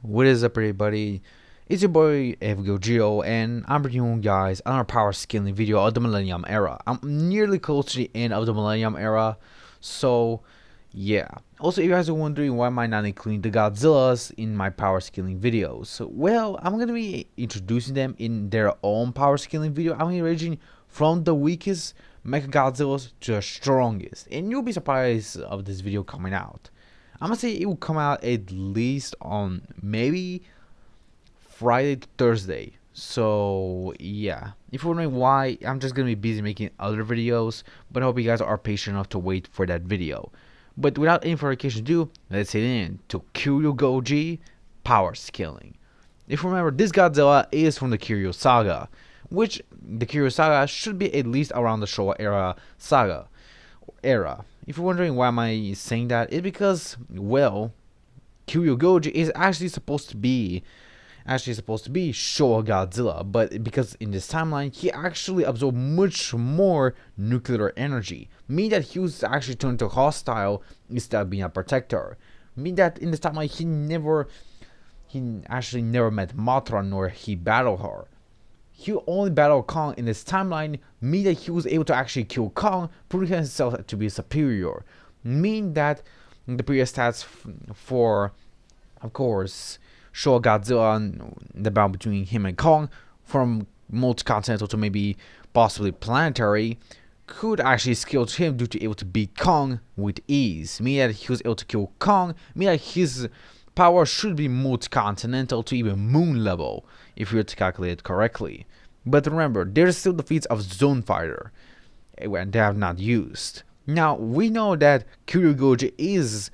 What is up, everybody? It's your boy Kiryu, and I'm bringing you guys another power scaling video of the millennium era. I'm nearly close to the end of the millennium era, so yeah. Also, if you guys are wondering why am I not including the Godzillas in my power scaling videos, well, I'm gonna be introducing them in their own power scaling video. I'm ranging from the weakest Mecha Godzillas to the strongest, and you'll be surprised of this video coming out. I'm gonna say it will come out at least on maybe Friday to Thursday. So yeah, if you're wondering why, I'm just gonna be busy making other videos, but I hope you guys are patient enough to wait for that video. But without any further ado, let's head in to Kiryu power scaling. If you remember, this Godzilla is from the Kiryu saga, which the Kiryu saga should be at least around the Showa era. If you're wondering why am I saying that, it's because, well, Kiriyugoji is actually supposed to be Showa Godzilla, but because in this timeline he actually absorbed much more nuclear energy, meaning that he was actually turned into hostile instead of being a protector. Meaning that in this timeline he actually never met Mothra nor he battled her. He only battled Kong in this timeline, meaning that he was able to actually kill Kong, proving himself to be superior. Meaning that the previous stats for, of course, Showa Godzilla and the battle between him and Kong, from multi-continental to maybe possibly planetary, could actually scale to him due to able to beat Kong with ease. Meaning that he was able to kill Kong, meaning that his power should be multi-continental to even moon level, if you were to calculate it correctly. But remember, there's still the feats of Zone Fighter, and they have not used. Now, we know that Kiriyugoji is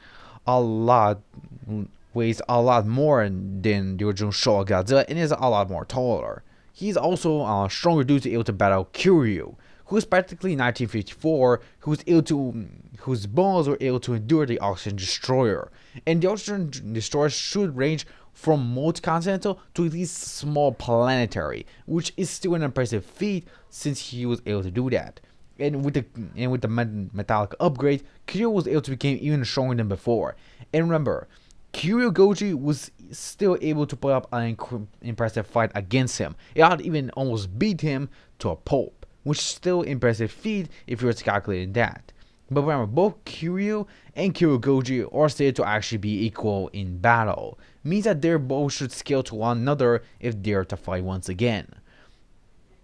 weighs a lot more than the original Showa Godzilla and is a lot more taller. He's also stronger due to able to battle Kiryu, who is practically 1954, whose bones were able to endure the Oxygen Destroyer. And the Oxygen Destroyer should range from multi-continental to at least small planetary, which is still an impressive feat since he was able to do that. And with the metallic upgrade, Kiryu was able to become even stronger than before. And remember, Kiriyugoji was still able to put up an impressive fight against him. It had even almost beat him to a pulp, which is still impressive feat if you were to calculate that. But remember, both Kiryu and Kiriyugoji are stated to actually be equal in battle. Means that they both should scale to one another if they are to fight once again.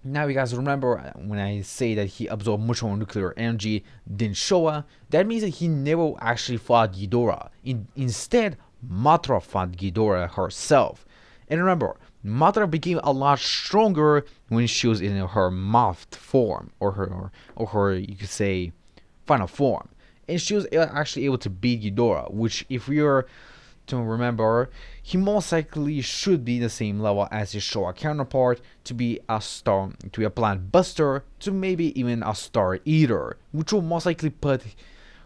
Now you guys remember when I say that he absorbed much more nuclear energy than Showa, that means that he never actually fought Ghidorah. Instead, Mothra fought Ghidorah herself. And remember, Mothra became a lot stronger when she was in her morphed form, or her you could say final form, and she was actually able to beat Ghidorah, which, if you're to remember, he most likely should be the same level as his Showa counterpart, to be a plant buster, to maybe even a star eater, which will most likely put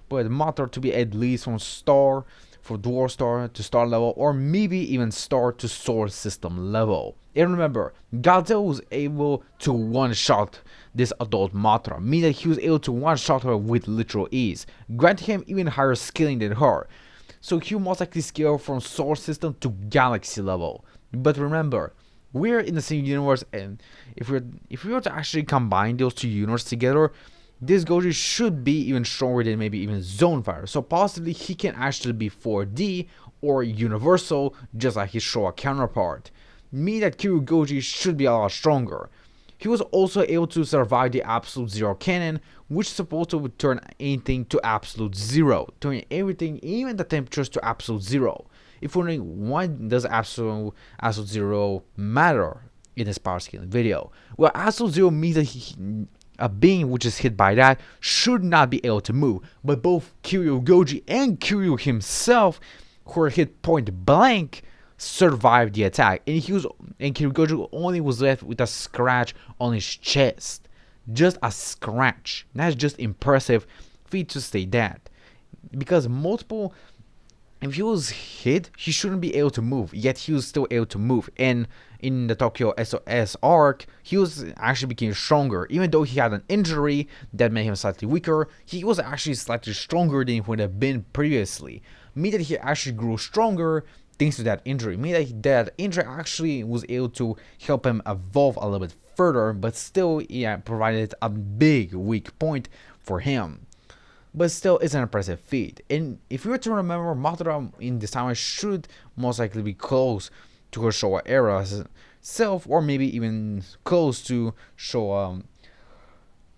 Mothra to be at least from star for dwarf star to star level, or maybe even star to solar system level. And remember, Godzilla was able to one-shot this adult Mothra, meaning that he was able to one-shot her with literal ease, granting him even higher scaling than her. So he will most likely scale from solar system to galaxy level. But remember, we're in the same universe, and if we were to actually combine those two universes together, this Goji should be even stronger than maybe even Zone Fighter. So possibly he can actually be 4D or universal, just like his Showa counterpart. Meaning that Kiriyugoji should be a lot stronger. He was also able to survive the absolute zero cannon, which is supposed to turn anything to absolute zero, turning everything, even the temperatures, to absolute zero. If you're wondering why does absolute zero matter in this power scaling video, well, absolute zero means that a being which is hit by that should not be able to move. But both Kiriyugoji and Kiryu himself, who were hit point blank, survived the attack, and Kiriyugoji only was left with a scratch on his chest. Just a scratch. That's just impressive feat to say that. Because if he was hit, he shouldn't be able to move, yet he was still able to move. And in the Tokyo SOS arc, he was actually became stronger. Even though he had an injury that made him slightly weaker, he was actually slightly stronger than he would have been previously. meaning that he actually grew stronger thanks to that injury. Meaning that injury actually was able to help him evolve a little bit further, but still, yeah, provided a big weak point for him. But still, it's an impressive feat. And if you were to remember, Mothra in this time should most likely be close to her Showa era self, or maybe even close to Showa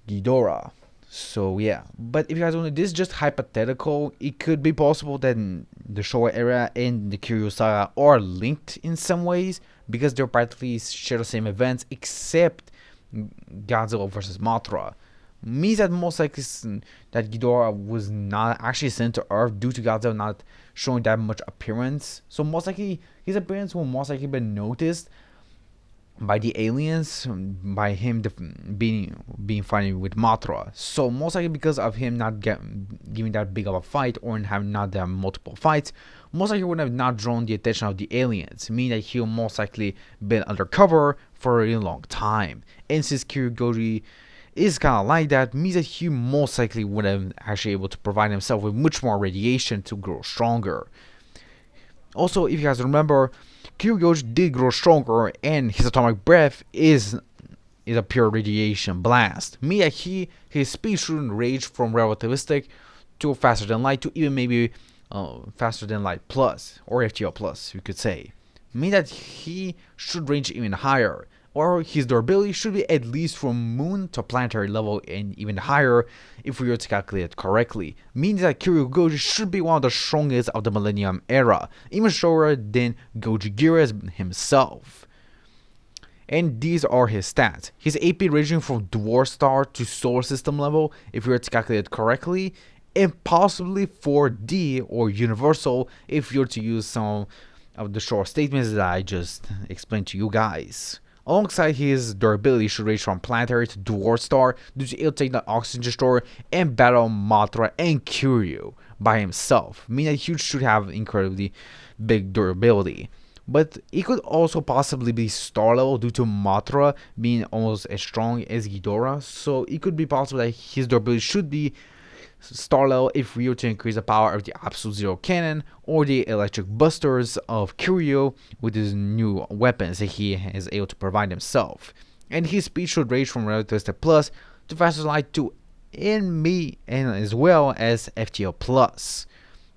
Ghidorah. So yeah, but if you guys don't know, this is just hypothetical. It could be possible that the Showa era and the Kiryu saga are linked in some ways because they're practically share the same events, except Godzilla versus Mothra. Means that most likely that Ghidorah was not actually sent to Earth due to Godzilla not showing that much appearance. So most likely his appearance will most likely be noticed by the aliens, by him being fighting with Mothra. So most likely because of him not giving that big of a fight or having not that multiple fights, most likely would have not drawn the attention of the aliens, meaning that he'll most likely been undercover for a really long time. And since Kiriyugoji is kind of like that, means that he most likely would have actually able to provide himself with much more radiation to grow stronger. Also, if you guys remember, Kiryu did grow stronger, and his atomic breath is a pure radiation blast. Meaning that his speed shouldn't range from relativistic to faster than light to even maybe faster than light plus, or FTL plus, you could say. Meaning that he should range even higher, or his durability should be at least from moon to planetary level and even higher if we were to calculate it correctly. Meaning that Kiryu should be one of the strongest of the millennium era, even stronger than Gojira himself. And these are his stats. His AP ranging from dwarf star to solar system level if we were to calculate it correctly, and possibly 4D or universal if you were to use some of the short statements that I just explained to you guys. Alongside his durability should range from planetary to dwarf star due to it'll take the oxygen destroyer and battle Mothra and Kiryu by himself, meaning that he should have incredibly big durability. But it could also possibly be star level due to Mothra being almost as strong as Ghidorah, so it could be possible that his durability should be star level if we were to increase the power of the Absolute Zero Cannon or the electric busters of Kiryu with his new weapons that he is able to provide himself. And his speed should range from relativistic plus to faster light to NME and as well as FTL plus,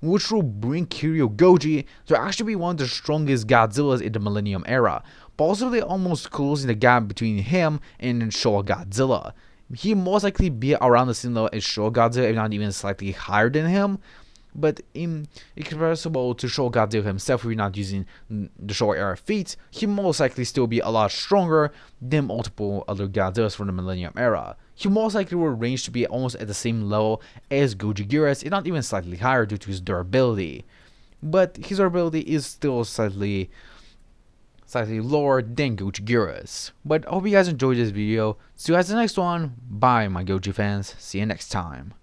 which will bring Kiryu to actually be one of the strongest Godzillas in the Millennium era, possibly almost closing the gap between him and Showa Godzilla. He most likely be around the same level as Showa Godzilla, if not even slightly higher than him. But in comparable to Showa Godzilla himself, if we're not using the Showa era feats, he most likely still be a lot stronger than multiple other Godzillas from the Millennium era. He most likely will range to be almost at the same level as Gojira's, if not even slightly higher due to his durability. But his durability is still slightly lower than Gojira's. But I hope you guys enjoyed this video. See you guys in the next one. Bye, my Goji fans. See you next time.